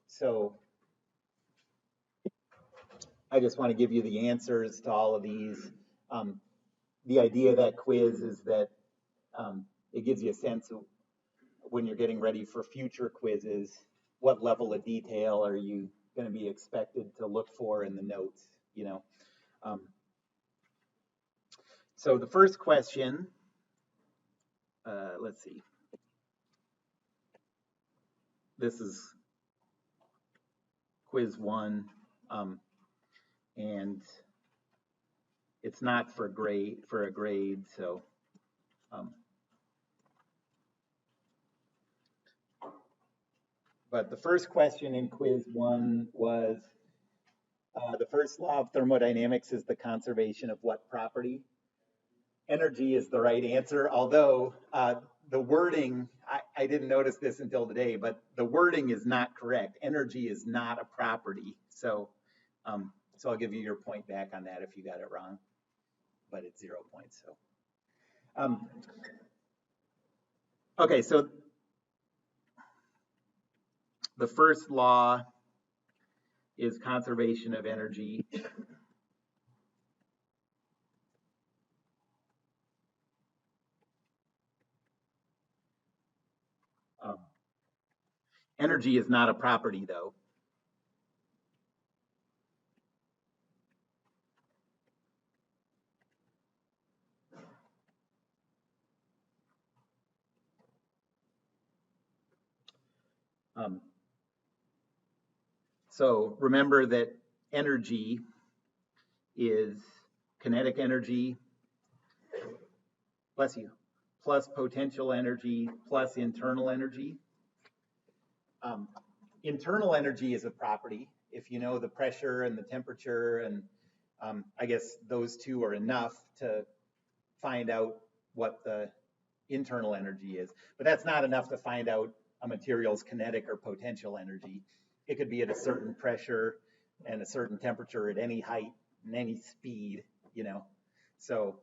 So I just want to give you the answers to all of these. The idea of that quiz is that it gives you a sense of when you're getting ready for future quizzes, what level of detail are you going to be expected to look for in the notes, you know. So the first question, let's see. This is quiz 1, and it's not for a grade, so but the first question in quiz 1 was the first law of thermodynamics is the conservation of what property? Energy is the right answer, although the wording, I didn't notice this until today, but the wording is not correct. Energy is not a property. So, so I'll give you your point back on that if you got it wrong, but it's 0 points. So, okay, so the first law is conservation of energy. Energy is not a property, though. So remember that energy is kinetic energy, bless you, plus potential energy plus internal energy. Internal energy is a property. If you know the pressure and the temperature, and I guess those two are enough to find out what the internal energy is. But that's not enough to find out a material's kinetic or potential energy. It could be at a certain pressure and a certain temperature at any height and any speed, you know. So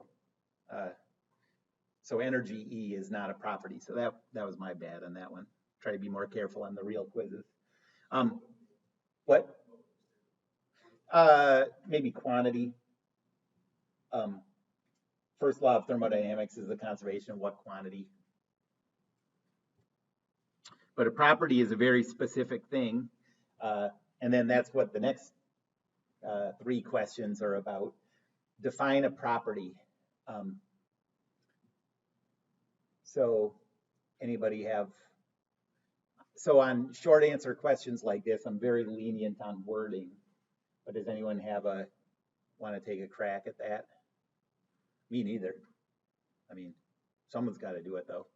so energy E is not a property. So that was my bad on that one. Try to be more careful on the real quizzes. What? Maybe quantity. First law of thermodynamics is the conservation of what quantity. But a property is a very specific thing. And then that's what the next 3 questions are about. Define a property. So anybody have, so on short answer questions like this, I'm very lenient on wording, but does anyone want to take a crack at that? Me neither. I mean, someone's got to do it though.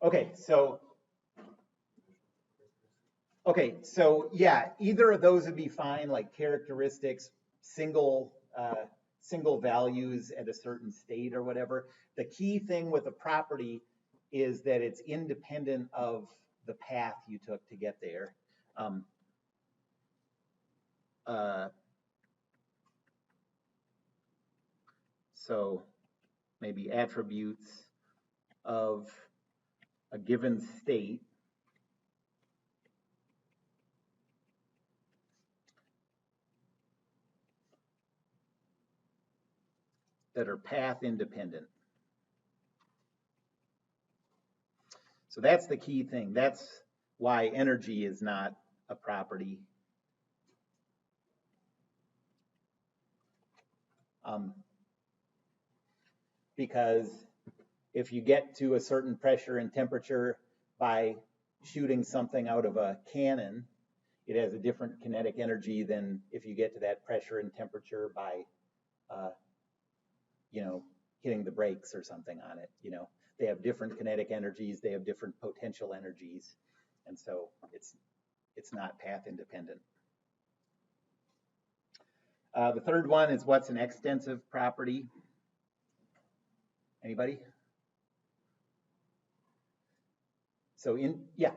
Okay, so yeah, either of those would be fine, like characteristics, single values at a certain state or whatever. The key thing with a property is that it's independent of the path you took to get there. So maybe attributes of a given state that are path independent. So that's the key thing. That's why energy is not a property. Because if you get to a certain pressure and temperature by shooting something out of a cannon, it has a different kinetic energy than if you get to that pressure and temperature by, you know, hitting the brakes or something on it. You know, they have different kinetic energies, they have different potential energies, and so it's not path independent. The third one is what's an extensive property? Anybody? So yeah.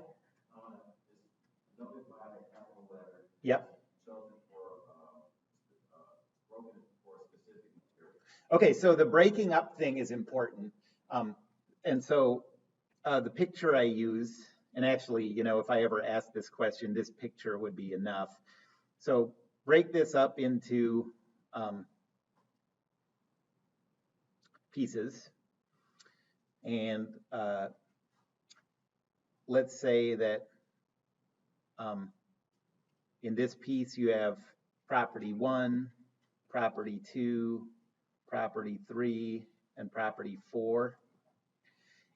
Yep. Okay, so the breaking up thing is important. And so the picture I use, and actually, if I ever ask this question, this picture would be enough. So break this up into pieces. And let's say that in this piece you have property 1, property 2, property 3, and property 4.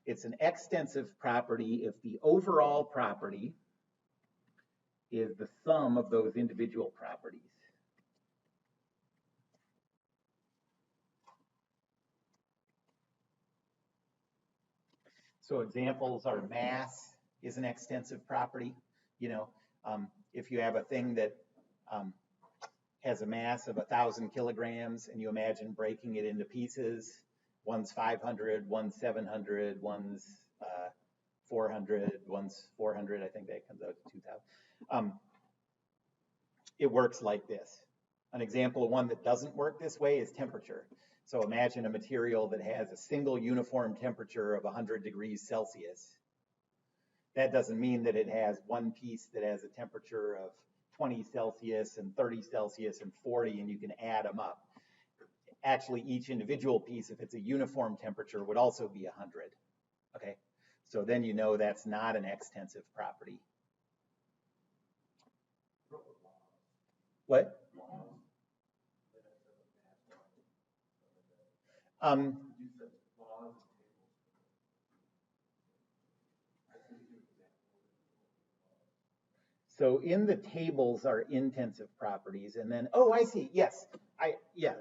It's an extensive property if the overall property is the sum of those individual properties. So examples are mass is an extensive property. If you have a thing that has a mass of 1,000 kilograms and you imagine breaking it into pieces, one's 500, one's 700, one's 400, one's 400, I think that comes out to 2,000. It works like this. An example of one that doesn't work this way is temperature. So imagine a material that has a single uniform temperature of 100 degrees Celsius. That doesn't mean that it has one piece that has a temperature of 20 Celsius and 30 Celsius and 40, and you can add them up. Actually, each individual piece, if it's a uniform temperature, would also be 100. Okay, so then you know that's not an extensive property. What? So in the tables are intensive properties, and then, oh, I see, yes,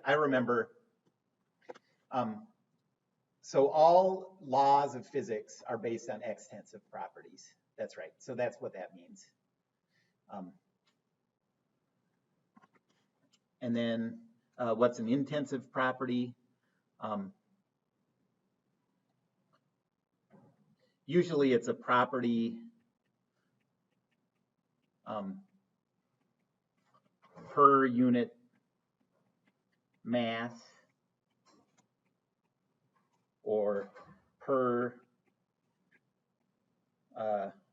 I remember. So all laws of physics are based on extensive properties. That's right, so that's what that means. And then what's an intensive property? Usually it's a property per unit mass or per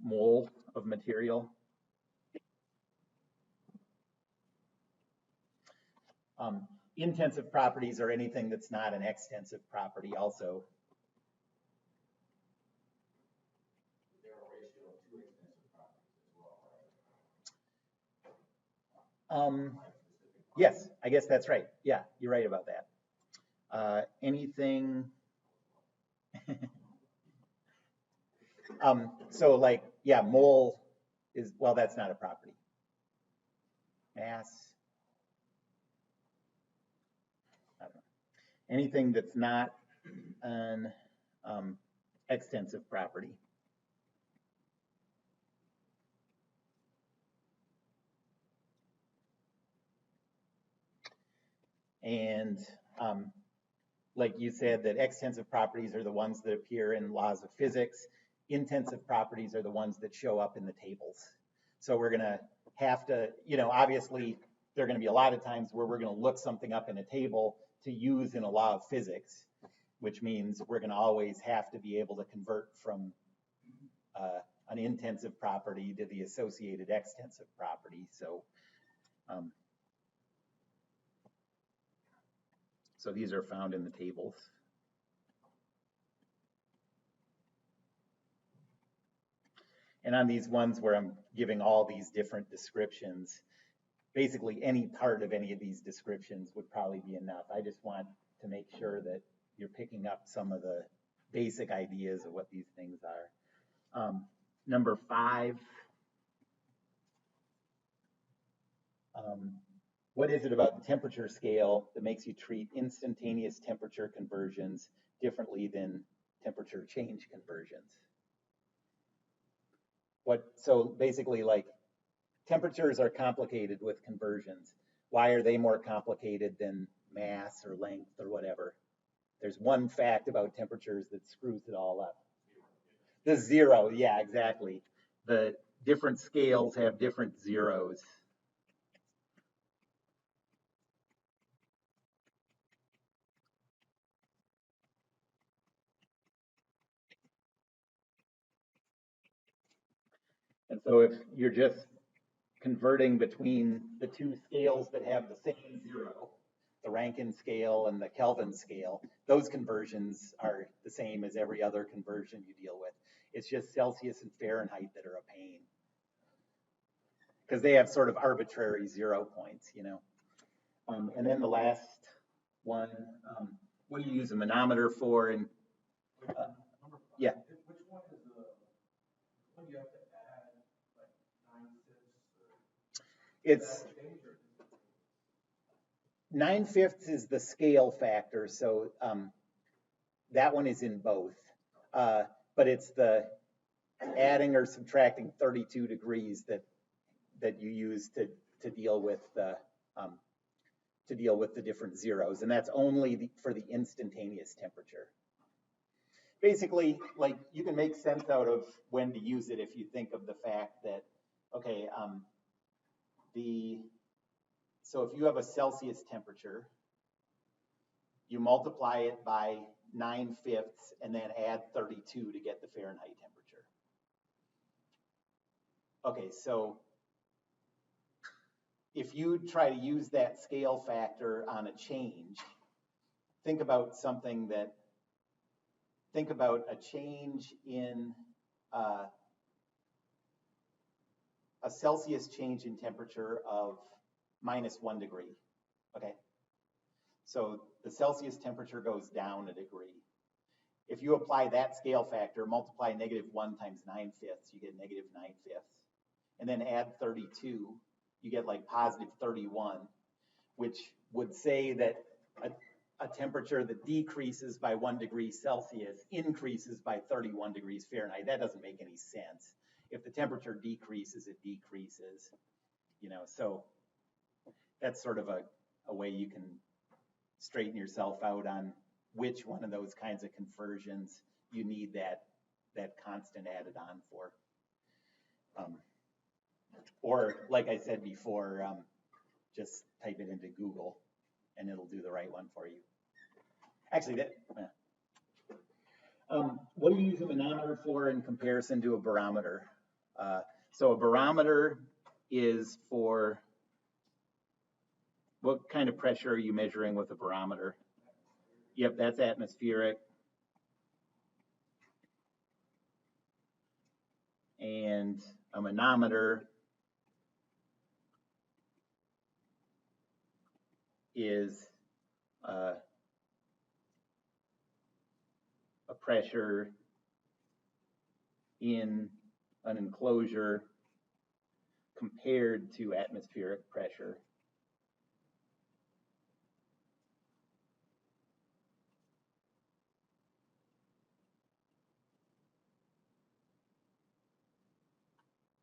mole of material. Intensive properties are anything that's not an extensive property also. Yes, I guess that's right. Yeah, you're right about that. Anything, so like, yeah, mole is, well, that's not a property. Mass, I don't know. Anything that's not an extensive property. And like you said, that extensive properties are the ones that appear in laws of physics. Intensive properties are the ones that show up in the tables. So we're gonna have to, obviously there are gonna be a lot of times where we're gonna look something up in a table to use in a law of physics, which means we're gonna always have to be able to convert from an intensive property to the associated extensive property. So these are found in the tables. And on these ones where I'm giving all these different descriptions, basically any part of any of these descriptions would probably be enough. I just want to make sure that you're picking up some of the basic ideas of what these things are. Number 5. What is it about the temperature scale that makes you treat instantaneous temperature conversions differently than temperature change conversions? So basically, like, temperatures are complicated with conversions. Why are they more complicated than mass or length or whatever? There's one fact about temperatures that screws it all up. The zero, yeah, exactly. The different scales have different zeros. And so if you're just converting between the two scales that have the same zero, the Rankine scale and the Kelvin scale, those conversions are the same as every other conversion you deal with. It's just Celsius and Fahrenheit that are a pain, because they have sort of arbitrary 0 points, you know. And then the last one, what do you use a manometer for? And yeah. Which one is the one you have to add like 9/5? It's 9/5 is the scale factor, so that one is in both. But it's the adding or subtracting 32 degrees that you use to deal with the different zeros, and that's only for the instantaneous temperature. Basically, like, you can make sense out of when to use it if you think of the fact that, okay, so if you have a Celsius temperature, you multiply it by 9/5 and then add 32 to get the Fahrenheit temperature. Okay, so if you try to use that scale factor on a change, think about a change in a Celsius change in temperature of -1 degree, okay? So the Celsius temperature goes down a degree. If you apply that scale factor, multiply -1 times 9/5, you get -9/5. And then add 32, you get like +31, which would say that a temperature that decreases by 1 degree Celsius increases by 31 degrees Fahrenheit. That doesn't make any sense. If the temperature decreases, it decreases, you know, so that's sort of a way you can straighten yourself out on which one of those kinds of conversions you need that constant added on for. Or, like I said before, just type it into Google and it'll do the right one for you. Actually, what do you use a manometer for in comparison to a barometer? So a barometer is for, what kind of pressure are you measuring with a barometer? Yep, that's atmospheric. And a manometer is a pressure in an enclosure compared to atmospheric pressure.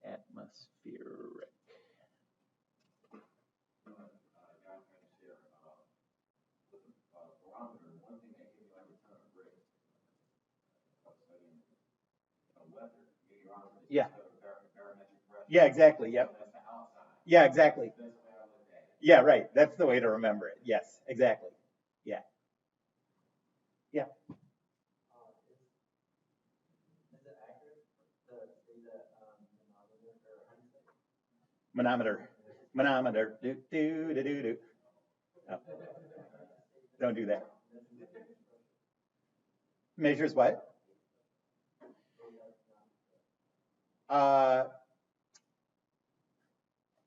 Atmospheric. Yeah. Yeah, exactly. Yep. Yeah, exactly. Yeah, right. That's the way to remember it. Yes, exactly. Yeah. Yeah. Manometer. Manometer. Do, do, do, do, do. Oh. Don't do that. Measures what?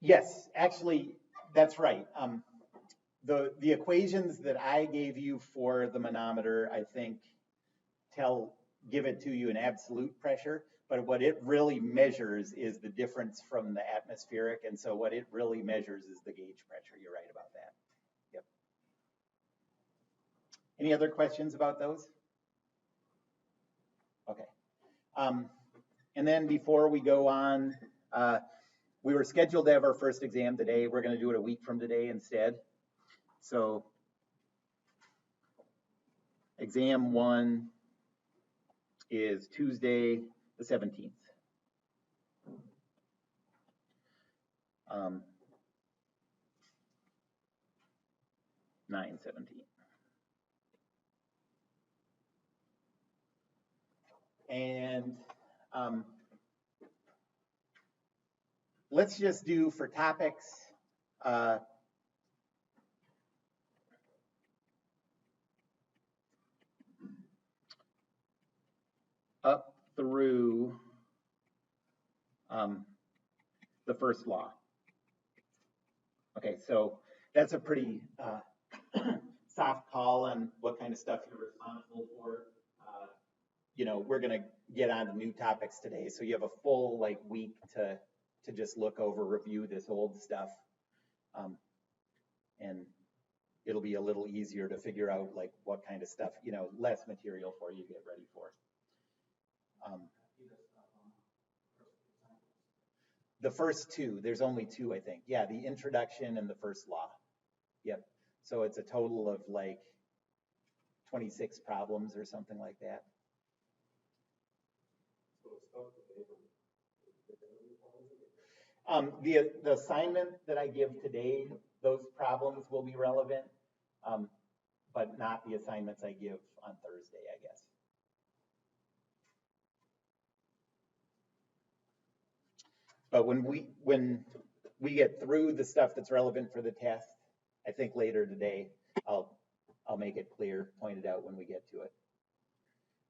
Yes, actually, that's right. The equations that I gave you for the manometer, I think, give it to you in absolute pressure, but what it really measures is the difference from the atmospheric, and so what it really measures is the gauge pressure. You're right about that. Yep. Any other questions about those? Okay. And then before we go on, we were scheduled to have our first exam today. We're going to do it a week from today instead. So exam 1 is Tuesday the 17th. 9/17. And let's just do for topics uh, up through the first law. Okay, so that's a pretty soft call on what kind of stuff you're responsible for. We're going to get on to new topics today, so you have a full week to just look over, review this old stuff, and it'll be a little easier to figure out what kind of stuff, less material for you to get ready for. The first two, there's only two, I think. Yeah, the introduction and the first law. Yep. So it's a total of 26 problems or something like that. The assignment that I give today, those problems will be relevant, but not the assignments I give on Thursday, I guess. But when we get through the stuff that's relevant for the test, I think later today, I'll make it clear, point it out when we get to it.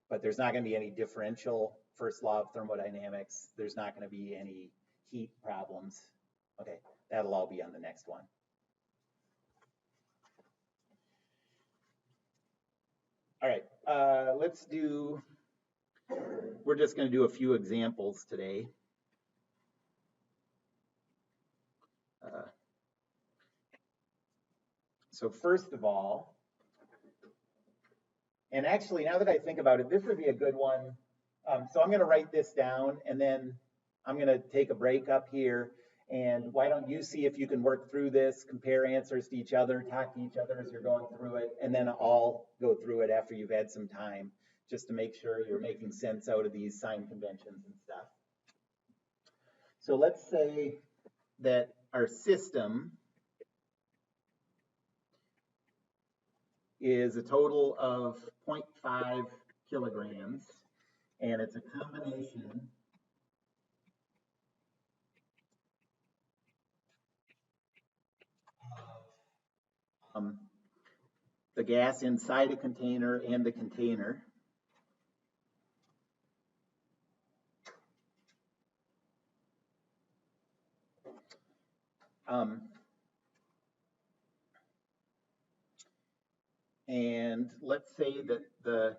But there's not going to be any differential first law of thermodynamics. There's not going to be any heat problems. Okay, that'll all be on the next one. All right, we're just going to do a few examples today. So first of all, and actually now that I think about it, this would be a good one. So I'm going to write this down and then I'm going to take a break up here. And why don't you see if you can work through this, compare answers to each other, talk to each other as you're going through it, and then I'll go through it after you've had some time, just to make sure you're making sense out of these sign conventions and stuff. So let's say that our system is a total of 0.5 kilograms, and it's a combination of the gas inside a container and the container. And let's say that the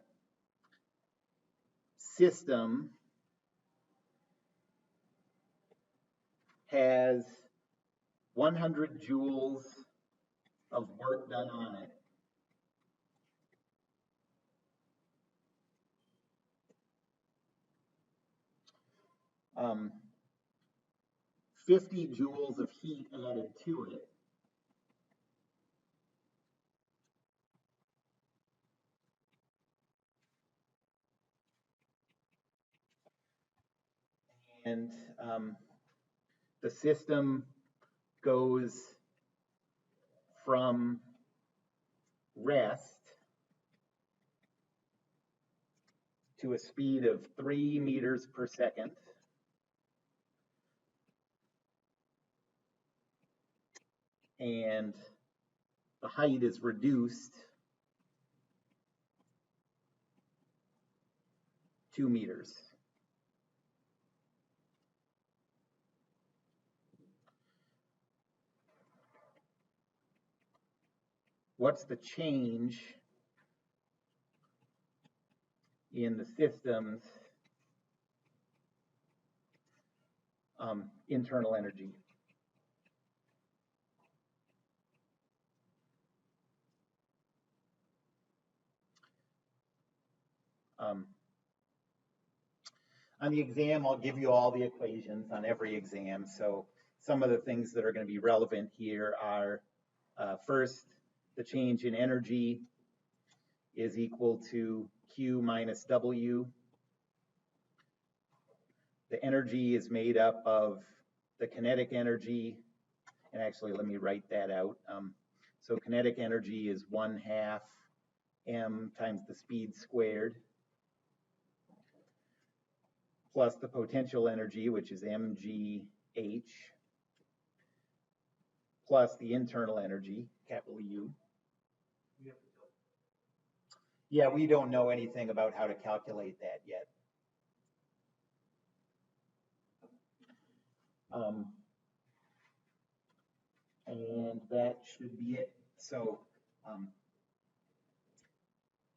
system has 100 joules of work done on it. Um, 50 joules of heat added to it. And the system goes from rest to a speed of 3 meters per second. And the height is reduced 2 meters. What's the change in the system's internal energy? On the exam, I'll give you all the equations on every exam. So some of the things that are going to be relevant here are first, the change in energy is equal to Q minus W. The energy is made up of the kinetic energy, and actually let me write that out. So kinetic energy is 1/2 m times the speed squared, plus the potential energy, which is mg H plus the internal energy, capital U. We have to tell. Yeah, we don't know anything about how to calculate that yet. And that should be it. So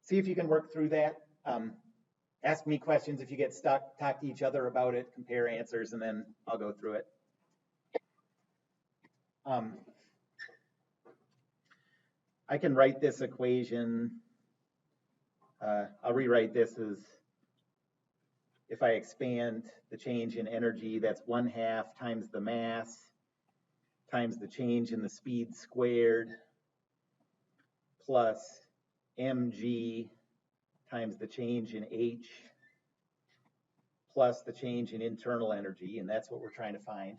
see if you can work through that. Ask me questions if you get stuck, talk to each other about it, compare answers, and then I'll go through it. I can write this equation. I'll rewrite this as, if I expand the change in energy, that's 1/2 times the mass times the change in the speed squared plus mg times the change in h plus the change in internal energy, and that's what we're trying to find,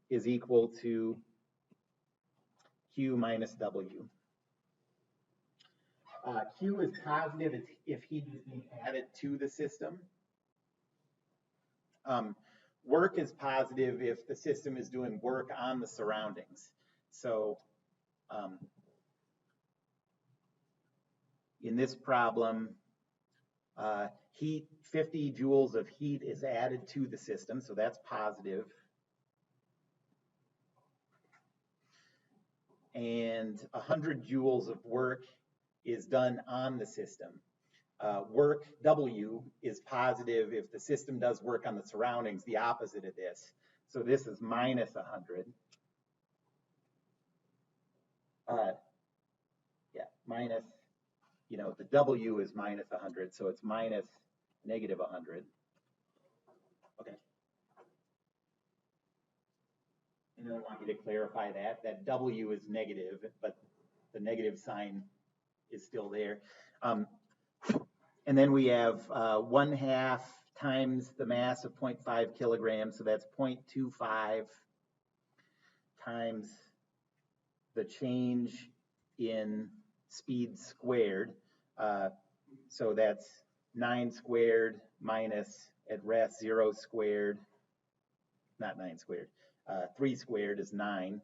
is equal to Q minus W. Q is positive if heat is being added to the system. Work is positive if the system is doing work on the surroundings. So in this problem, heat, 50 joules of heat is added to the system, so that's positive. And 100 joules of work is done on the system. Work, W, is positive if the system does work on the surroundings, the opposite of this. So this is minus 100. Yeah, minus, the W is minus 100, so it's minus negative 100. Okay. And then I want you to clarify that W is negative, but the negative sign is still there. And then we have 1/2 times the mass of 0.5 kilograms, so that's 0.25 times the change in speed squared. So that's 9 squared minus, at rest, 0 squared, not 9 squared, 3 squared is 9.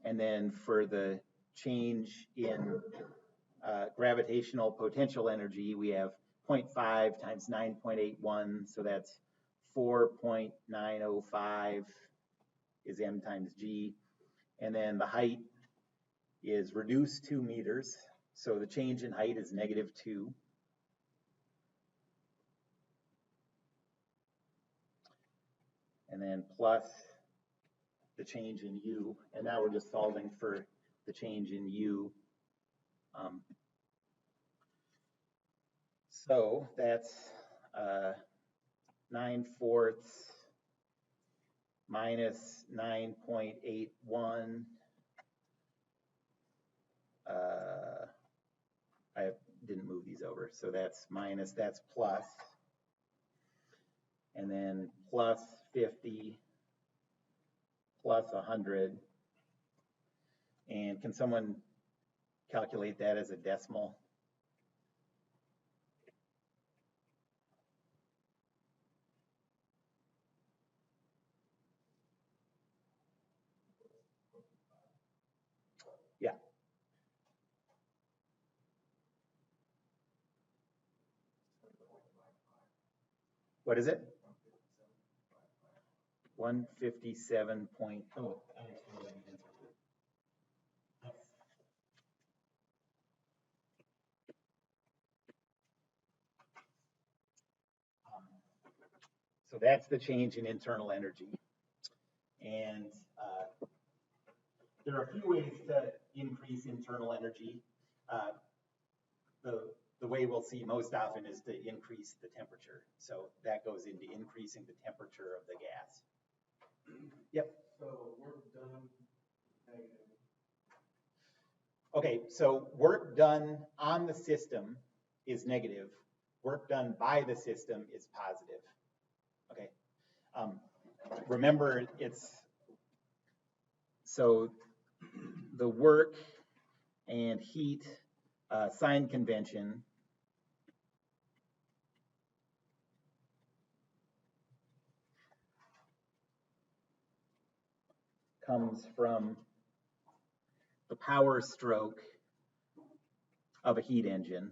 And then for the change in gravitational potential energy, we have 0.5 times 9.81, so that's 4.905 is m times g. And then the height is reduced 2 meters, so the change in height is -2. And then plus the change in u, and now we're just solving for the change in u. So that's 9/4 minus 9.81. I didn't move these over, so that's minus, that's plus, and then plus 50 plus 100. And can someone calculate that as a decimal? Yeah. What is it? 157 point, oh, I actually know that answer. So that's the change in internal energy. And there are a few ways to increase internal energy. The way we'll see most often is to increase the temperature. So that goes into increasing the temperature of the gas. Yep. So work done negative. Okay, so work done on the system is negative. Work done by the system is positive. Okay. Remember, so the work and heat sign convention comes from the power stroke of a heat engine.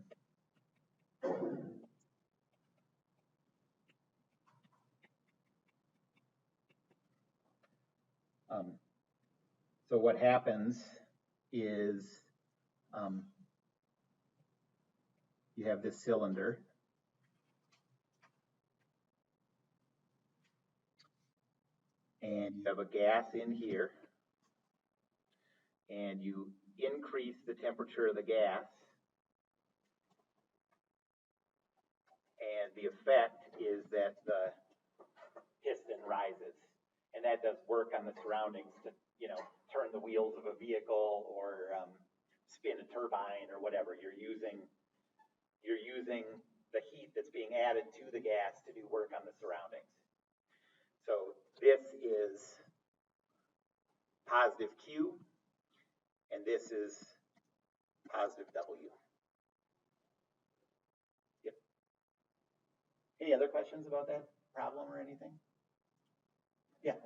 So what happens is you have this cylinder, and you have a gas in here, and you increase the temperature of the gas, and the effect is that the piston rises, and that does work on the surroundings to, turn the wheels of a vehicle or spin a turbine or whatever. You're using the heat that's being added to the gas to do work on the surroundings. So this is positive Q, and this is positive W. Yep. Any other questions about that problem or anything? Yeah.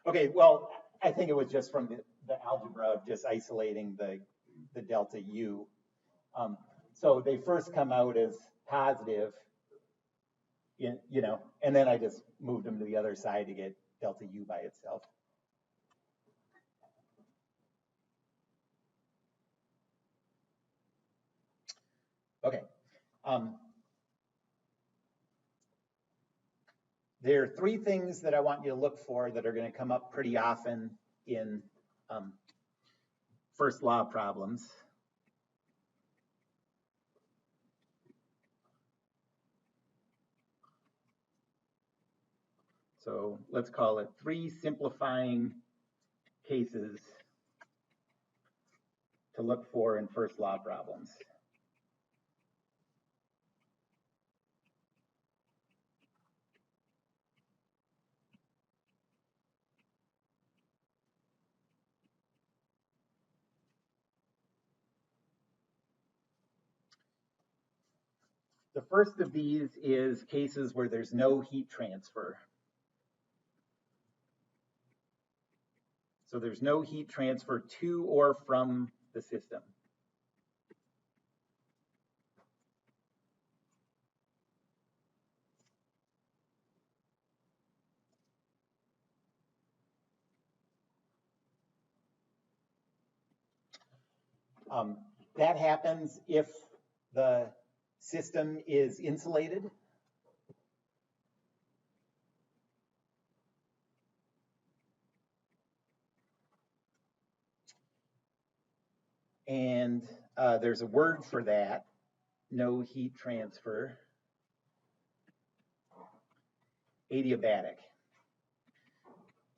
Okay, well, I think it was just from the algebra of just isolating the delta U. So they first come out as positive, and then I just moved them to the other side to get delta U by itself. Okay. There are three things that I want you to look for that are going to come up pretty often in first law problems. So let's call it 3 simplifying cases to look for in first law problems. The first of these is cases where there's no heat transfer. So there's no heat transfer to or from the system. That happens if the system is insulated. And there's a word for that, no heat transfer, adiabatic.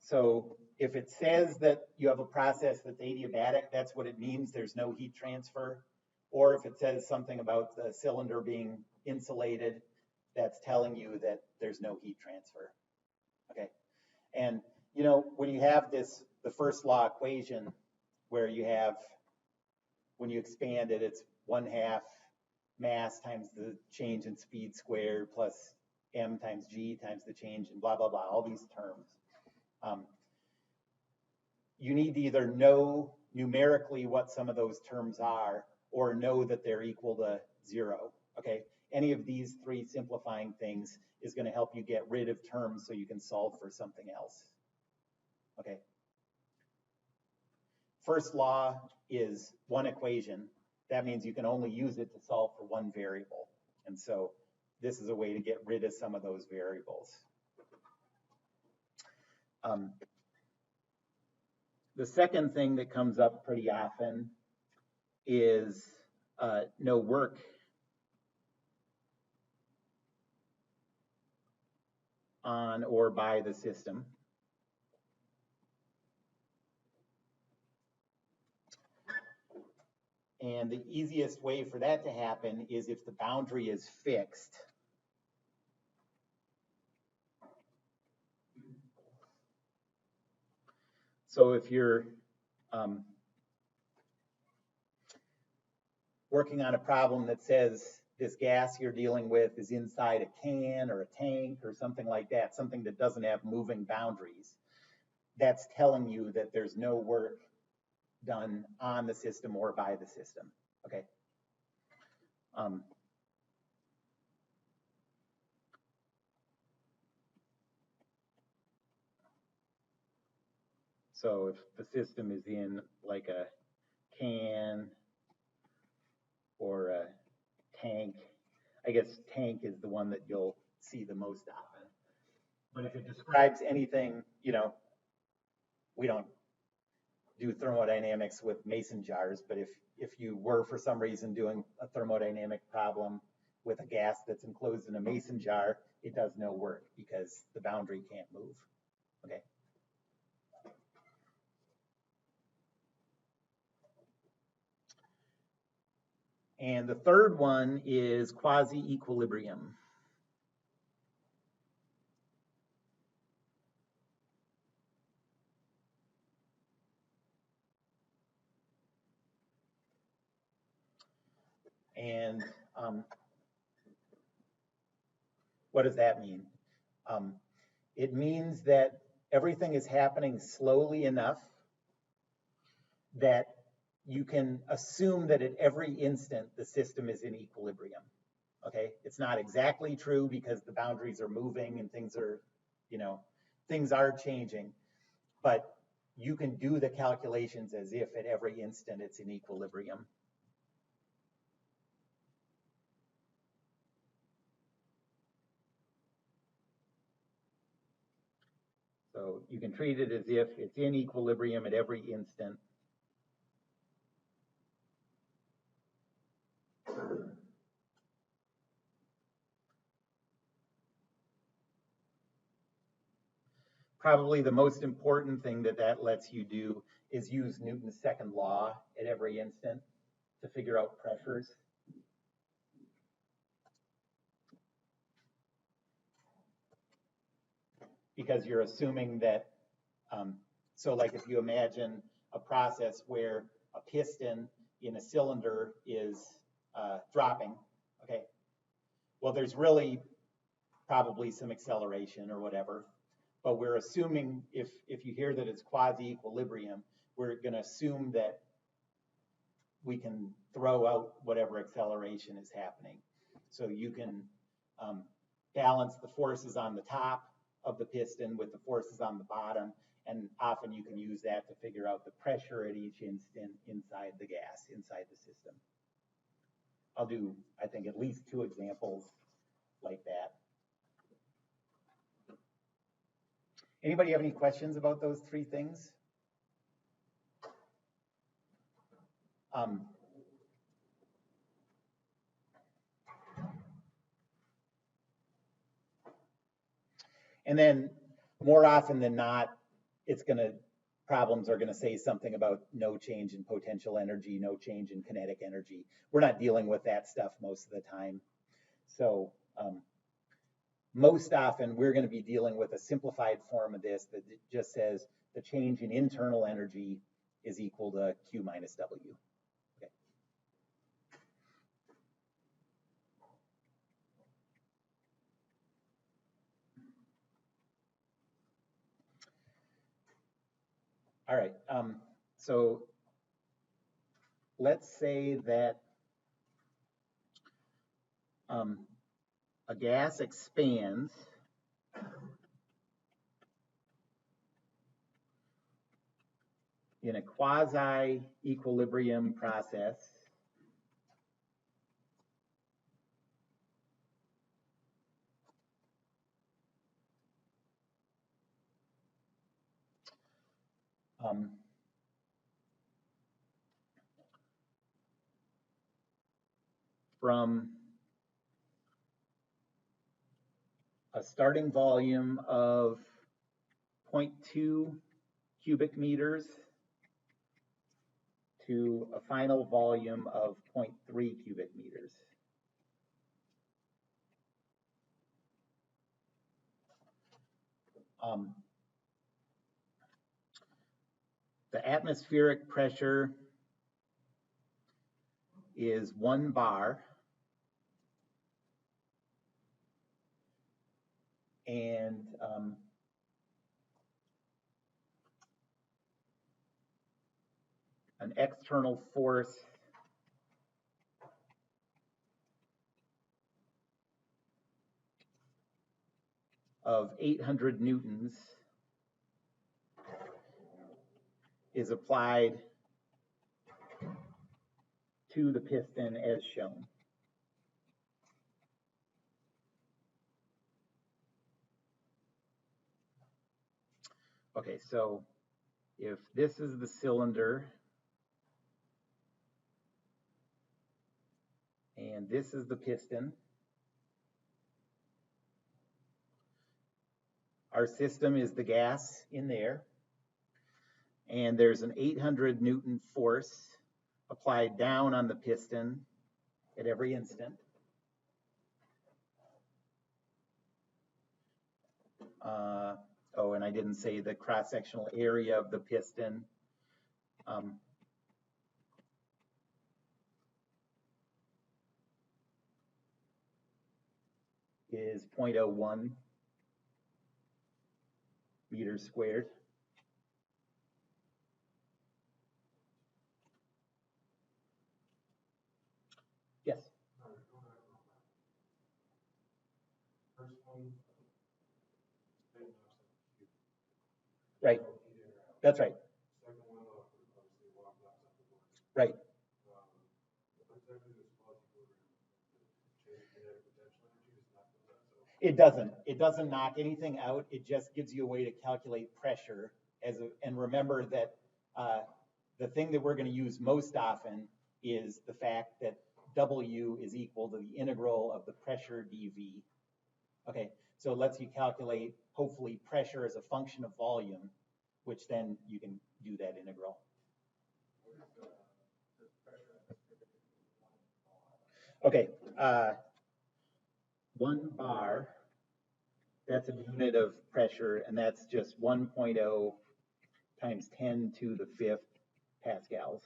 So if it says that you have a process that's adiabatic, that's what it means, there's no heat transfer. Or if it says something about the cylinder being insulated, that's telling you that there's no heat transfer. Okay. And when you have the first law equation where you have, when you expand it, it's 1/2 mass times the change in speed squared plus m times g times the change in blah, blah, blah, all these terms. You need to either know numerically what some of those terms are or know that they're equal to 0, okay? Any of these 3 simplifying things is going to help you get rid of terms so you can solve for something else, okay? First law is one equation. That means you can only use it to solve for one variable. And so this is a way to get rid of some of those variables. The second thing that comes up pretty often is no work on or by the system. And the easiest way for that to happen is if the boundary is fixed. So if you're working on a problem that says this gas you're dealing with is inside a can or a tank or something like that, something that doesn't have moving boundaries, that's telling you that there's no work done on the system or by the system, okay? So if the system is in like a can or a tank, I guess tank is the one that you'll see the most often. But if it describes anything, you know, we don't do thermodynamics with mason jars, but if you were for some reason doing a thermodynamic problem with a gas that's enclosed in a mason jar, it does no work because the boundary can't move, okay? And the third one is quasi-equilibrium. And what does that mean? It means that everything is happening slowly enough that you can assume that at every instant the system is in equilibrium. Okay, it's not exactly true because the boundaries are moving and things are, you know, things are changing, but you can do the calculations as if at every instant it's in equilibrium. So you can treat it as if it's in equilibrium at every instant. Probably the most important thing that that lets you do is use Newton's second law at every instant to figure out pressures. Because you're assuming that, so like if you imagine a process where a piston in a cylinder is dropping, okay? Well, there's really probably some acceleration or whatever, but we're assuming if you hear that it's quasi-equilibrium, we're gonna assume that we can throw out whatever acceleration is happening. So you can balance the forces on the top of the piston with the forces on the bottom, and often you can use that to figure out the pressure at each instant inside the gas, inside the system. I'll do, I think, at least 2 examples like that. Anybody have any questions about those 3 things? And then more often than not, problems are gonna say something about no change in potential energy, no change in kinetic energy. We're not dealing with that stuff most of the time. So most often we're gonna be dealing with a simplified form of this that just says the change in internal energy is equal to Q minus W. Okay. All right, so let's say that a gas expands in a quasi-equilibrium process from a starting volume of 0.2 cubic meters to a final volume of 0.3 cubic meters. the atmospheric pressure is 1 bar, and an external force of 800 newtons is applied to the piston as shown. Okay, so if this is the cylinder and this is the piston, our system is the gas in there, and there's an 800 Newton force applied down on the piston at every instant. Oh, and I didn't say the cross-sectional area of the piston. Is 0.01 meters squared. Yes. Right. That's right. Right. It doesn't. It doesn't knock anything out. It just gives you a way to calculate pressure. And remember that the thing that we're going to use most often is the fact that W is equal to the integral of the pressure dV. Okay, so it lets you calculate, hopefully, pressure as a function of volume, which then you can do that integral. Okay, 1 bar, that's a unit of pressure, and that's just 1.0 times 10 to the 5th pascals.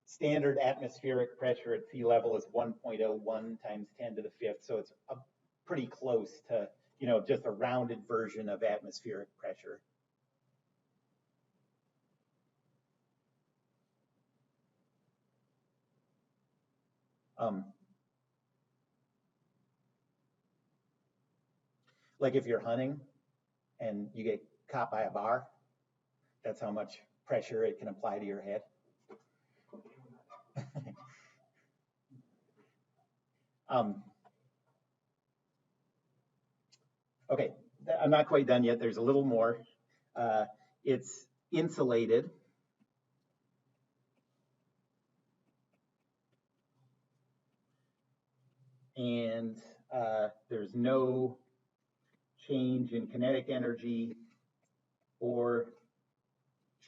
Standard atmospheric pressure at sea level is 1.01 times 10 to the 5th, so it's pretty close to, just a rounded version of atmospheric pressure. Like if you're hunting and you get caught by a bar, that's how much pressure it can apply to your head. Okay, I'm not quite done yet. There's a little more. It's insulated. And there's no change in kinetic energy or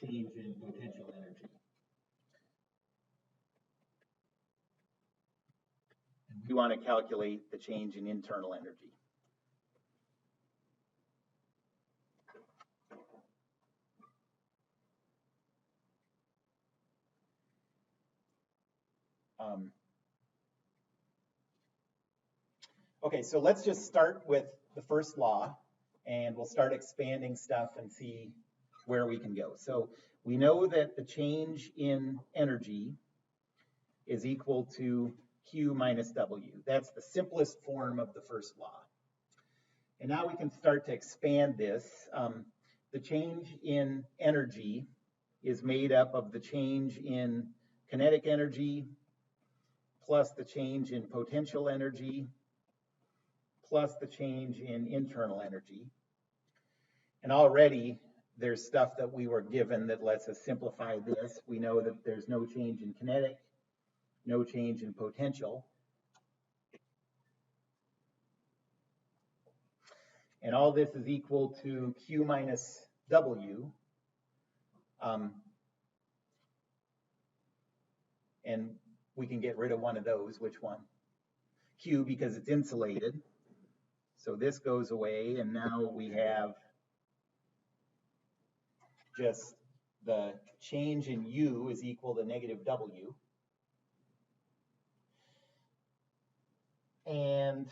change in potential energy. And we want to calculate the change in internal energy. Okay, so let's just start with the first law, and we'll start expanding stuff and see where we can go. So we know that the change in energy is equal to Q minus W. That's the simplest form of the first law. And now we can start to expand this. The change in energy is made up of the change in kinetic energy plus the change in potential energy plus the change in internal energy. And already there's stuff that we were given that lets us simplify this. We know that there's no change in kinetic, no change in potential. And all this is equal to Q minus W. And we can get rid of one of those. Which one? Q, because it's insulated. So this goes away, and now we have just the change in U is equal to negative W. And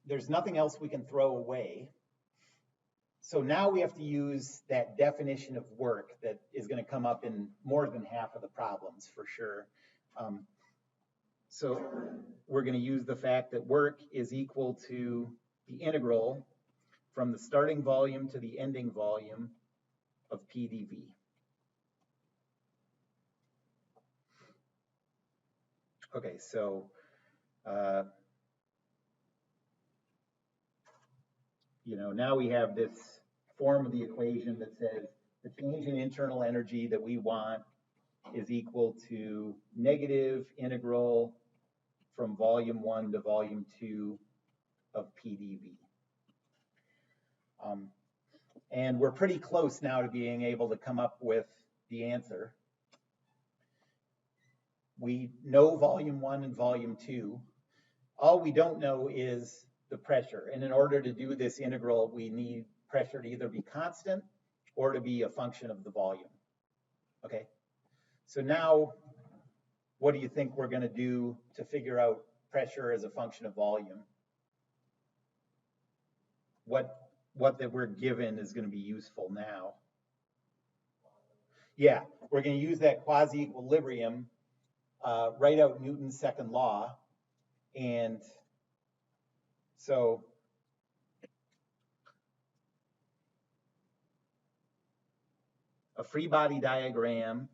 there's nothing else we can throw away. So now we have to use that definition of work that is going to come up in more than half of the problems for sure. So we're going to use the fact that work is equal to the integral from the starting volume to the ending volume of PdV. Okay, so now we have this form of the equation that says the change in internal energy that we want is equal to negative integral from volume 1 to volume 2 of PdV. And we're pretty close now to being able to come up with the answer. We know volume 1 and volume 2. All we don't know is the pressure. And in order to do this integral, we need pressure to either be constant or to be a function of the volume. Okay, so now what do you think we're going to do to figure out pressure as a function of volume? What that we're given is going to be useful now. Yeah, we're going to use that quasi-equilibrium, write out Newton's second law, and so a free body diagram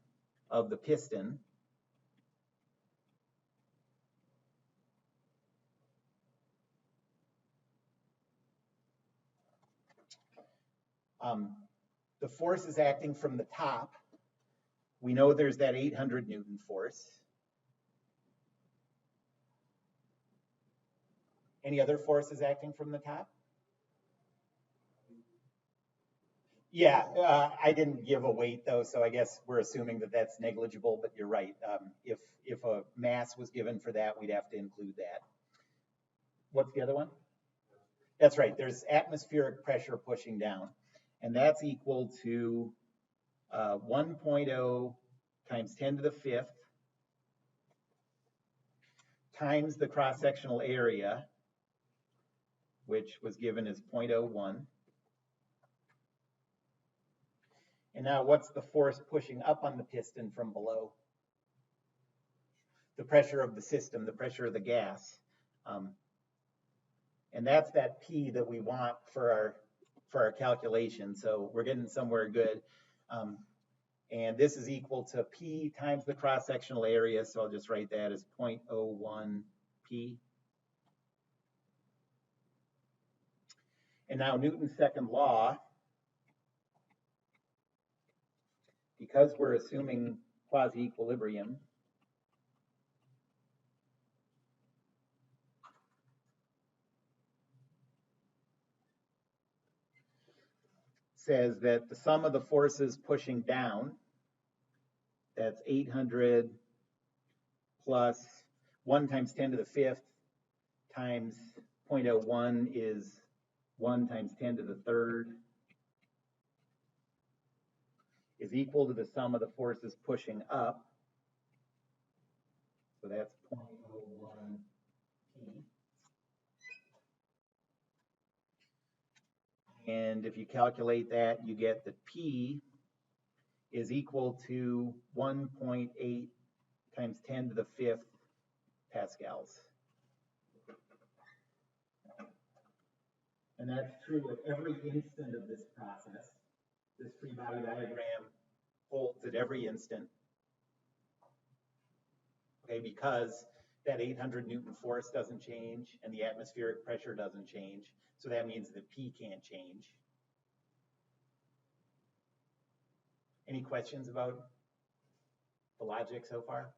of the piston the force is acting from the top. We know there's that 800 Newton force. Any other forces acting from the top? Yeah, I didn't give a weight though, so I guess we're assuming that that's negligible, but you're right. If a mass was given for that, we'd have to include that. What's the other one? That's right, there's atmospheric pressure pushing down, and that's equal to 1.0 times 10 to the 5th times the cross-sectional area, which was given as 0.01. And now what's the force pushing up on the piston from below? The pressure of the system, the pressure of the gas. And that's that P that we want for our calculation. So we're getting somewhere good. And this is equal to P times the cross-sectional area. So I'll just write that as 0.01 P. And now Newton's second law, because we're assuming quasi-equilibrium, says that the sum of the forces pushing down, that's 800 plus 1 times 10 to the 5th times 0.01 is 1 times 10 to the 3rd, is equal to the sum of the forces pushing up. So that's 0.01 P. And if you calculate that, you get that P is equal to 1.8 times 10 to the 5th pascals. And that's true at every instant of this process. This free body diagram holds at every instant. Okay, because that 800 Newton force doesn't change and the atmospheric pressure doesn't change. So that means that P can't change. Any questions about the logic so far?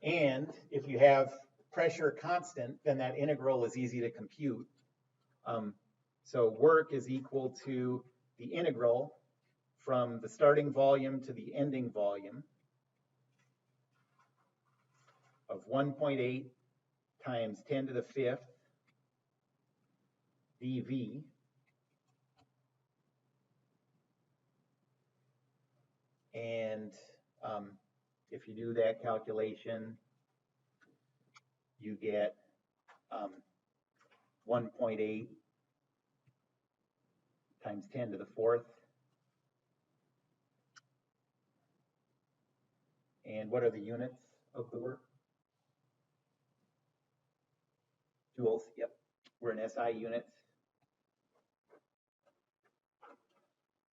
And if you have pressure constant, then that integral is easy to compute. So work is equal to the integral from the starting volume to the ending volume of 1.8 times 10 to the 5th dV And if you do that calculation, you get 1.8 times 10 to the fourth. And what are the units of the work? Joules, yep. We're in SI units.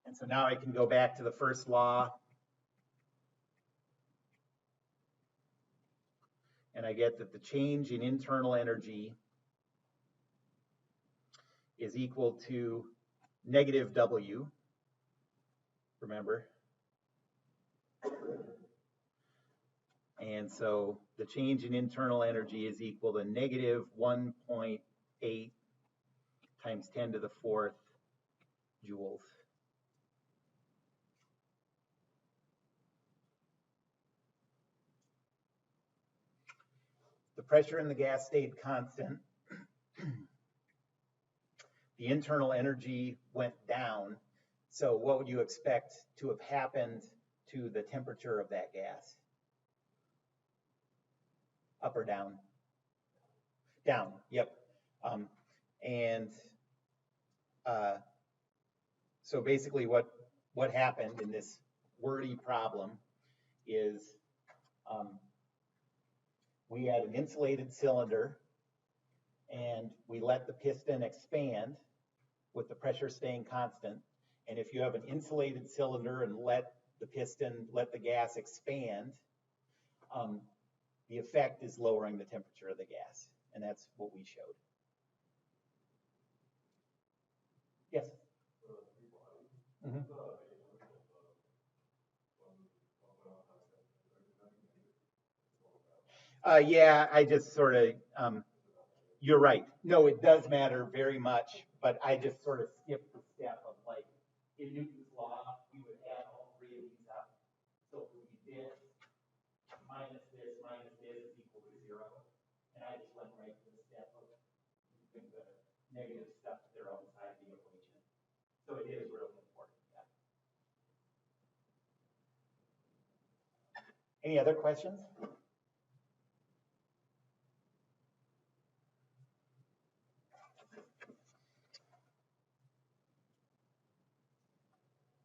And so now I can go back to the first law. And I get that the change in internal energy is equal to negative W, remember? And so the change in internal energy is equal to negative 1.8 times 10 to the fourth joules. The pressure in the gas stayed constant. The internal energy went down. So what would you expect to have happened to the temperature of that gas? Up or down? Down, yep. So basically what happened in this wordy problem is we had an insulated cylinder and we let the piston expand with the pressure staying constant. And if you have an insulated cylinder and let the gas expand, the effect is lowering the temperature of the gas. And that's what we showed. Yes? Mm-hmm. Yeah, I just sort of, you're right. No, it does matter very much, but I just sort of skipped the step of like, in Newton's law, we would add all three of these up. So it would be this minus this is equal to 0. And I just went right to the step of moving the negative stuff to their own side of the equation. So it is really important. Yeah. Any other questions?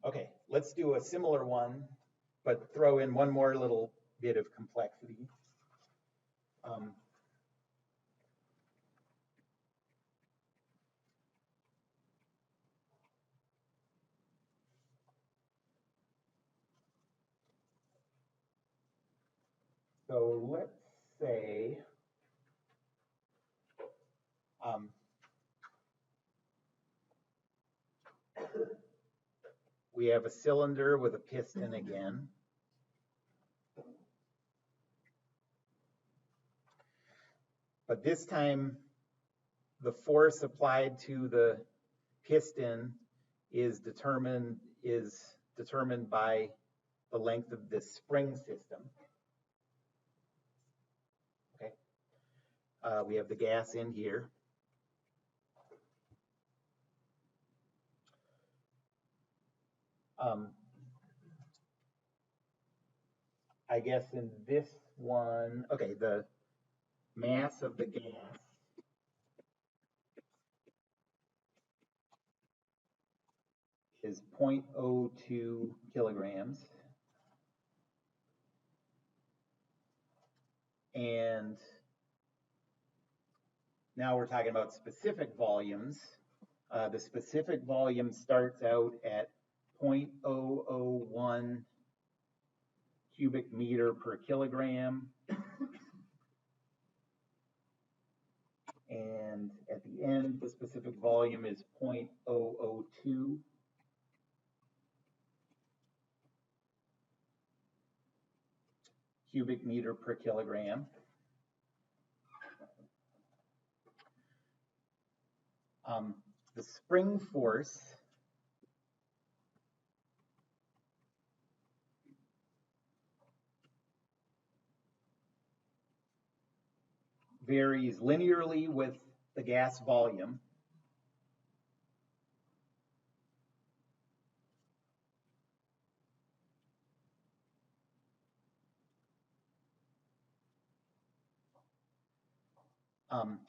Okay, let's do a similar one, but throw in one more little bit of complexity. So let's say we have a cylinder with a piston again. But this time, the force applied to the piston is determined by the length of this spring system. Okay, we have the gas in here. I guess in this one, okay, the mass of the gas is 0.02 kilograms. And now we're talking about specific volumes. The specific volume starts out at 0.001 cubic meter per kilogram. And at the end, the specific volume is 0.002 cubic meter per kilogram. The spring force varies linearly with the gas volume. Um,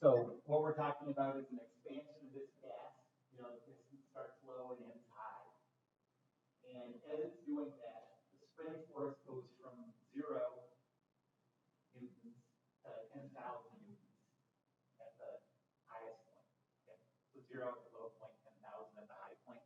so what we're talking about is an expansion of this gas. You know, the piston starts low and ends high. And as it's doing that, the spring force goes from 0 newtons to 10,000 newtons at the highest point. Okay? So 0 at the low point, 10,000 at the high point.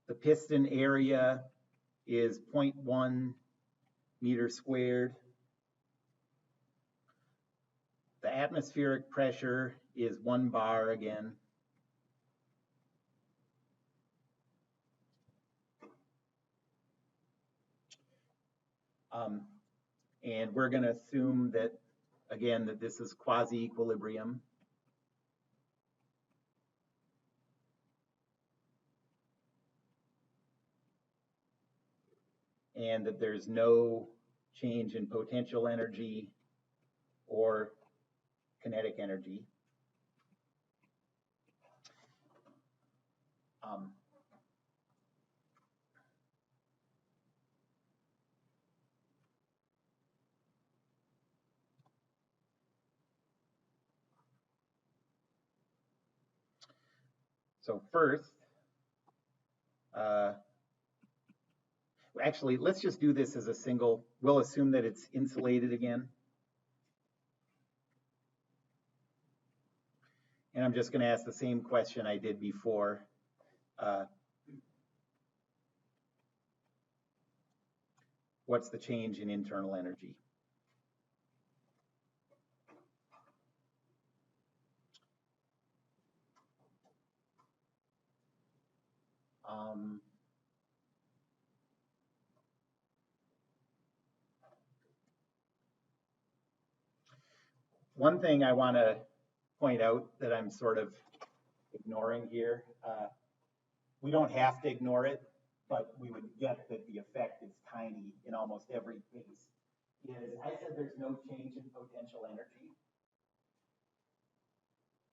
The piston area is 0.1 meter squared. The atmospheric pressure is 1 bar again. And we're going to assume that, again, that this is quasi-equilibrium. And that there's no change in potential energy or kinetic energy. So first, actually, let's just do this as a single. We'll assume that it's insulated again. And I'm just going to ask the same question I did before. What's the change in internal energy? One thing I want to point out that I'm sort of ignoring here, we don't have to ignore it, but we would get that the effect is tiny in almost every case, is I said there's no change in potential energy.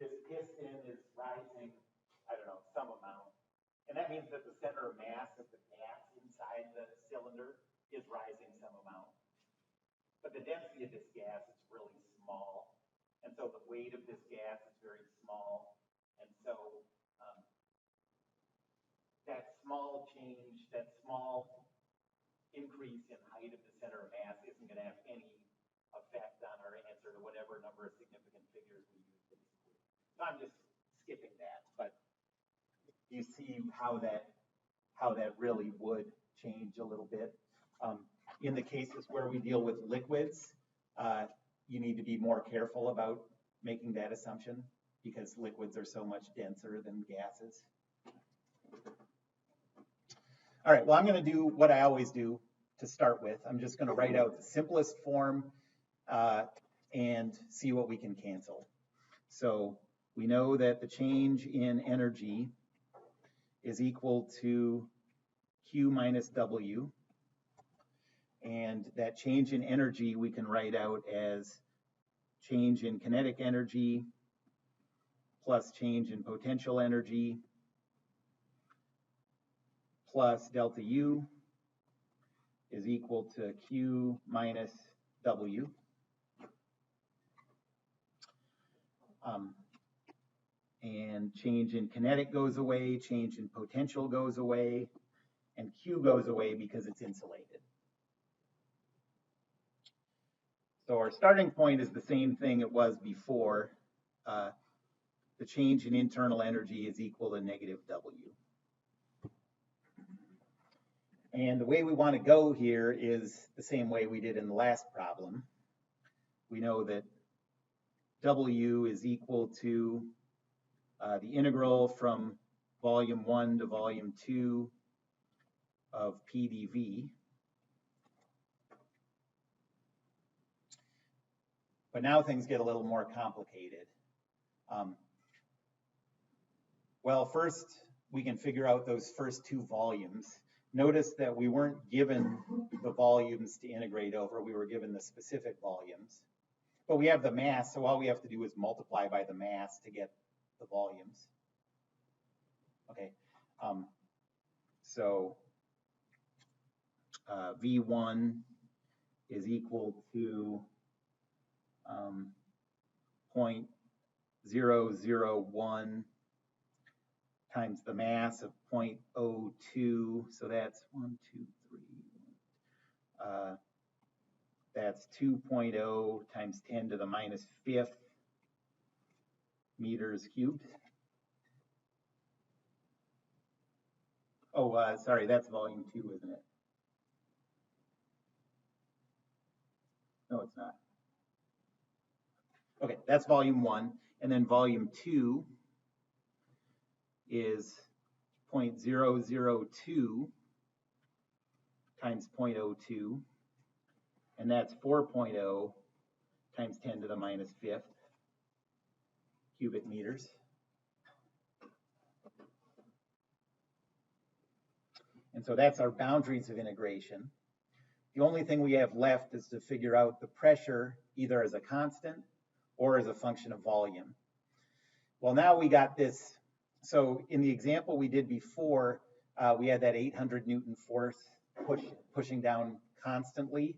This piston is rising, I don't know, some amount. And that means that the center of mass of the gas inside the cylinder is rising some amount. But the density of this gas is really small. And so the weight of this gas is very small. And so that small change, that small increase in height of the center of mass isn't going to have any effect on our answer to whatever number of significant figures we use. So I'm just skipping that. But you see how that really would change a little bit. In the cases where we deal with liquids, you need to be more careful about making that assumption because liquids are so much denser than gases. All right, well, I'm going to do what I always do to start with. I'm just going to write out the simplest form and see what we can cancel. So we know that the change in energy is equal to Q minus W. And that change in energy we can write out as change in kinetic energy plus change in potential energy plus delta U is equal to Q minus W. And change in kinetic goes away, change in potential goes away, and Q goes away because it's insulated. So our starting point is the same thing it was before. The change in internal energy is equal to negative W. And the way we want to go here is the same way we did in the last problem. We know that W is equal to the integral from volume 1 to volume 2 of PdV. But now things get a little more complicated. Well, first, we can figure out those first two volumes. notice that we weren't given the volumes to integrate over, we were given the specific volumes. But we have the mass, so all we have to do is multiply by the mass to get the volumes. Okay, so V1 is equal to 0.001 times the mass of 0.02. So that's 1, 2, 3. That's 2.0 times 10 to the minus fifth meters cubed. Oh, sorry, that's volume 2, isn't it? No, it's not. Okay, that's volume 1. And then volume 2 is 0.002 times 0.02. And that's 4.0 times 10 to the minus fifth cubic meters. And so that's our boundaries of integration. The only thing we have left is to figure out the pressure either as a constant or as a function of volume. Well, now we got this. So in the example we did before, we had that 800 Newton force pushing down constantly.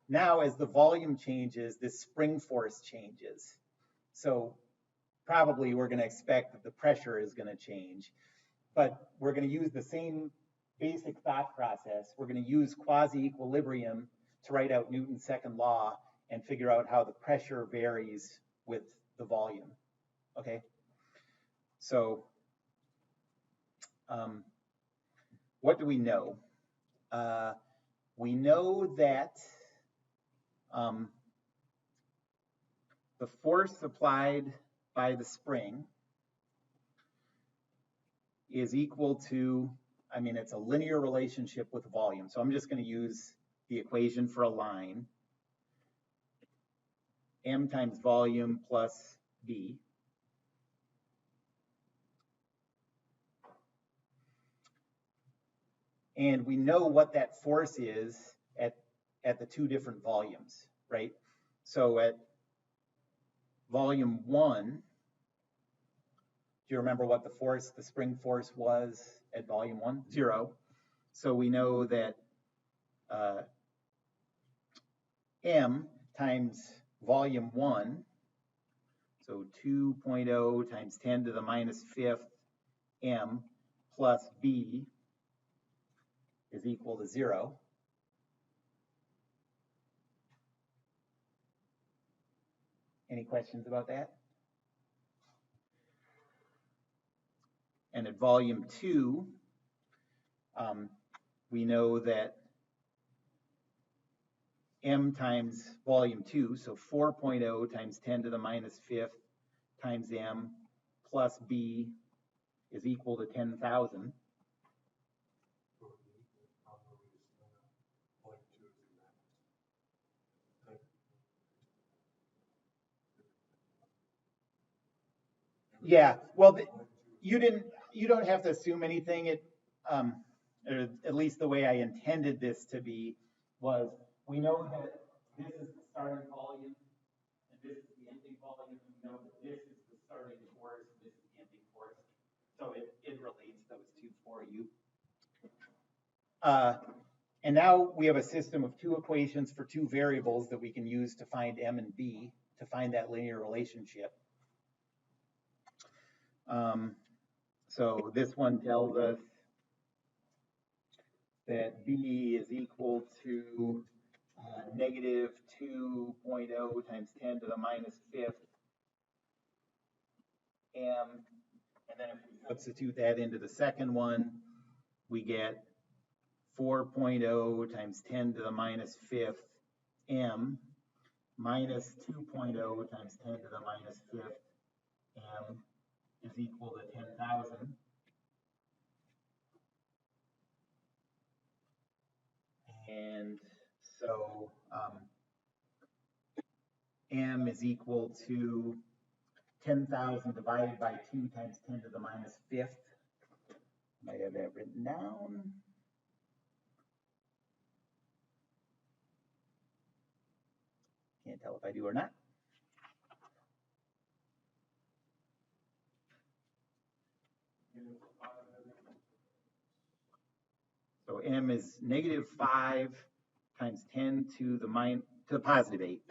Now, as the volume changes, this spring force changes. So probably we're going to expect that the pressure is going to change. But we're going to use the same basic thought process. We're going to use quasi-equilibrium to write out Newton's second law and figure out how the pressure varies with the volume. Okay? So what do we know? We know that the force applied by the spring is equal to, I mean, it's a linear relationship with volume. So I'm just going to use the equation for a line. M times volume plus B. And we know what that force is at the two different volumes, right? So at volume 1, do you remember what the spring force was at volume 1? 0. So we know that M times volume 1, so 2.0 times 10 to the minus fifth M plus B is equal to 0. Any questions about that? And at volume 2, we know that M times volume 2, so 4.0 times 10 to the minus fifth times M plus B is equal to 10,000. Yeah, well, you don't have to assume anything. Or at least the way I intended this to be was, we know that this is the starting volume and this is the ending volume. We know that this is the starting force and this is the ending force. So it relates those two for you. And now we have a system of two equations for two variables that we can use to find M and B, to find that linear relationship. So this one tells us that B is equal to negative 2.0 times 10 to the minus fifth M. And then if we substitute that into the second one, we get 4.0 times 10 to the minus fifth M minus 2.0 times 10 to the minus fifth M is equal to 10,000. And so M is equal to 10,000 divided by 2 times 10 to the minus fifth. Might have that written down. Can't tell if I do or not. So m is -5 times 10 to the positive 8.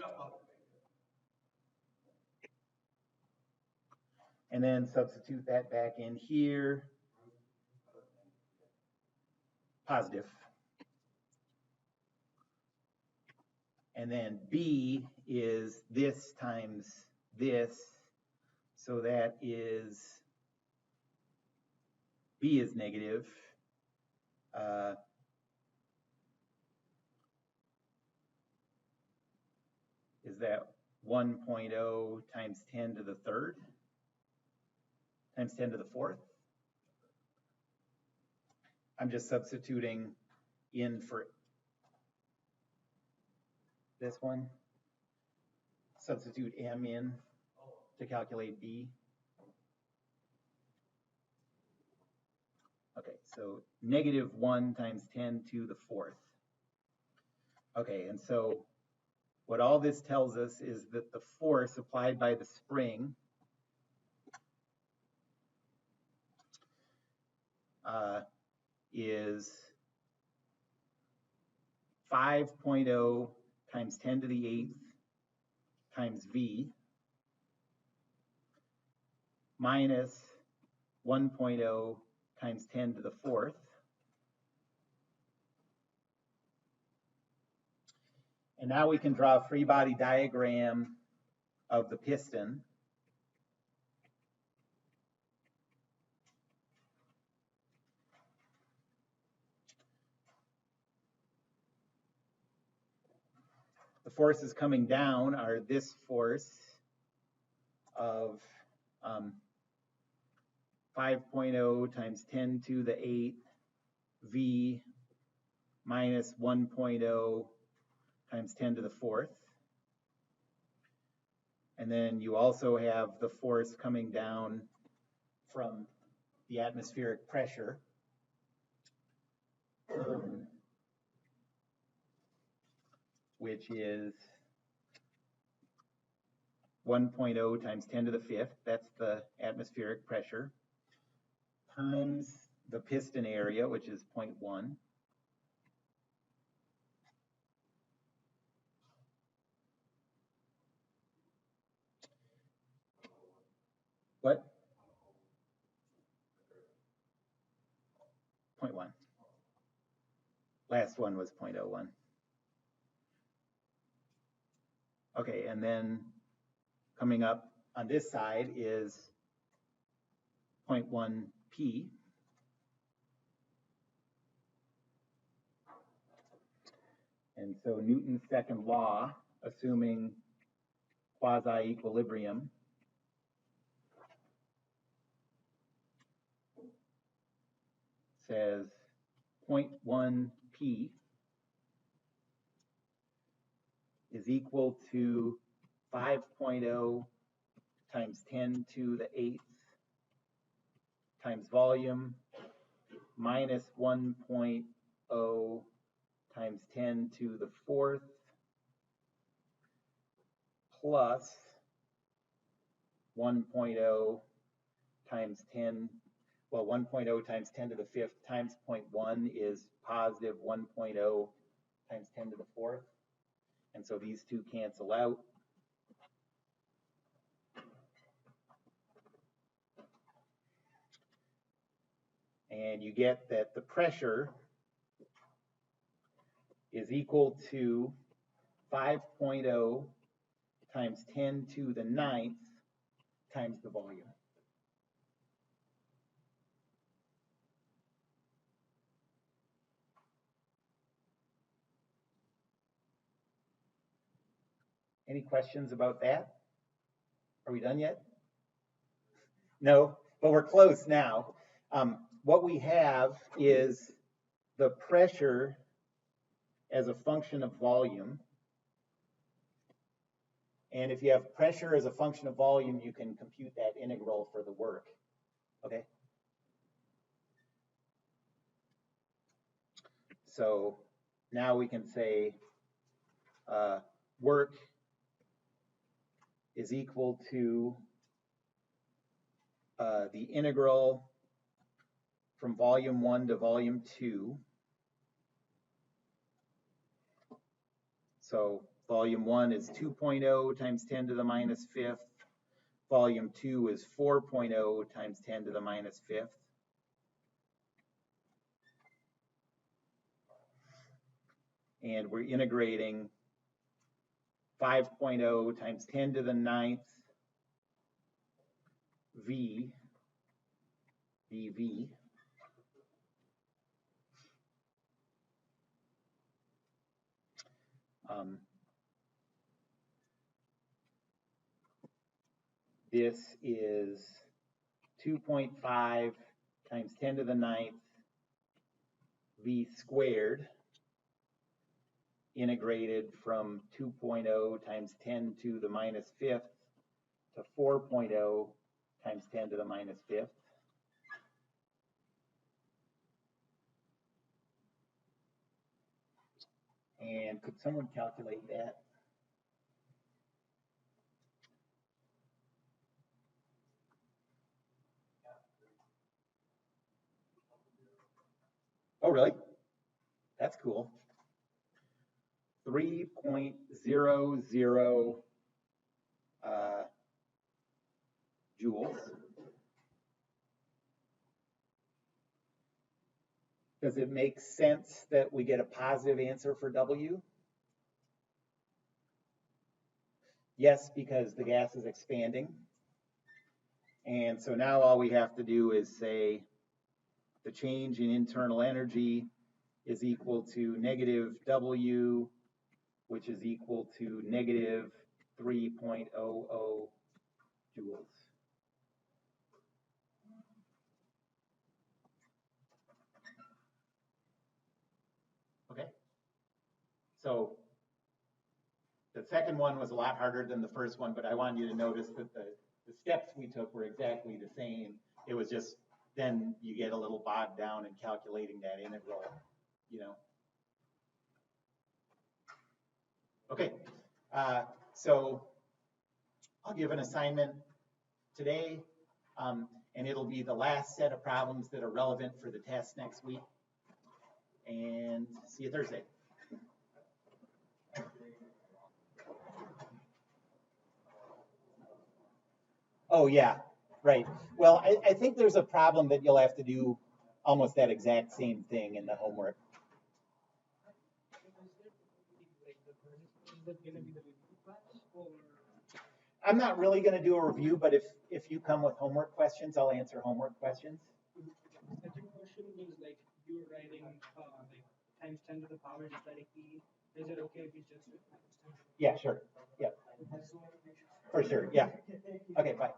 And then substitute that back in here. Positive. And then b is this times this. So that is, b is negative. Is that 1.0 times 10 to the third? Times 10 to the fourth? I'm just substituting in for this one. Substitute m in to calculate b. Okay, so -1 times 10 to the fourth. Okay, and so what all this tells us is that the force applied by the spring is 5.0 times 10 to the 8th times v minus 1.0 times 10 to the 4th. And now we can draw a free body diagram of the piston. The forces coming down are this force of 5.0 times 10 to the 8 v minus 1.0 times 10 to the 4th. And then you also have the force coming down from the atmospheric pressure. Which is 1.0 times 10 to the 5th, that's the atmospheric pressure, times the piston area, which is 0.1. What? 0.1. Last one was 0.01. Okay, and then coming up on this side is 0.1 P. And so Newton's second law, assuming quasi-equilibrium, says 0.1 P is equal to 5.0 times 10 to the 8th times volume minus 1.0 times 10 to the 4th plus 1.0 times 10, well, 1.0 times 10 to the 5th times 0.1 is positive 1.0 times 10 to the 4th. And so these two cancel out. And you get that the pressure is equal to 5.0 times 10 to the 9th times the volume. Any questions about that? Are we done yet? No, but we're close now. What we have is the pressure as a function of volume. And if you have pressure as a function of volume, you can compute that integral for the work. Okay? So now we can say work is equal to the integral from volume 1 to volume 2. So volume 1 is 2.0 times 10 to the minus 5th. Volume 2 is 4.0 times 10 to the minus 5th. And we're integrating 5.0 times 10 to the 9th v dv. This is 2.5 times 10 to the 9th v squared, integrated from 2.0 times 10 to the minus 5th to 4.0 times 10 to the minus 5th. And could someone calculate that? Oh, really? That's cool. 3.00 joules. Does it make sense that we get a positive answer for W? Yes, because the gas is expanding. And so now all we have to do is say the change in internal energy is equal to negative W, which is equal to negative 3.00 joules. Okay. So the second one was a lot harder than the first one, but I wanted you to notice that the steps we took were exactly the same. It was just then you get a little bogged down in calculating that integral, you know. Okay, so I'll give an assignment today, and it'll be the last set of problems that are relevant for the test next week. And see you Thursday. Oh, yeah, right. Well, I think there's a problem that you'll have to do almost that exact same thing in the homework. I'm not really going to do a review, but if you come with homework questions, I'll answer homework questions. The second question was like you were writing like times 10 to the power just like E. Is it okay if we just do times 10? Yeah, sure. Yeah. For sure. Yeah. Okay, bye.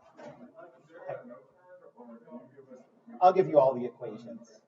I'll give you all the equations.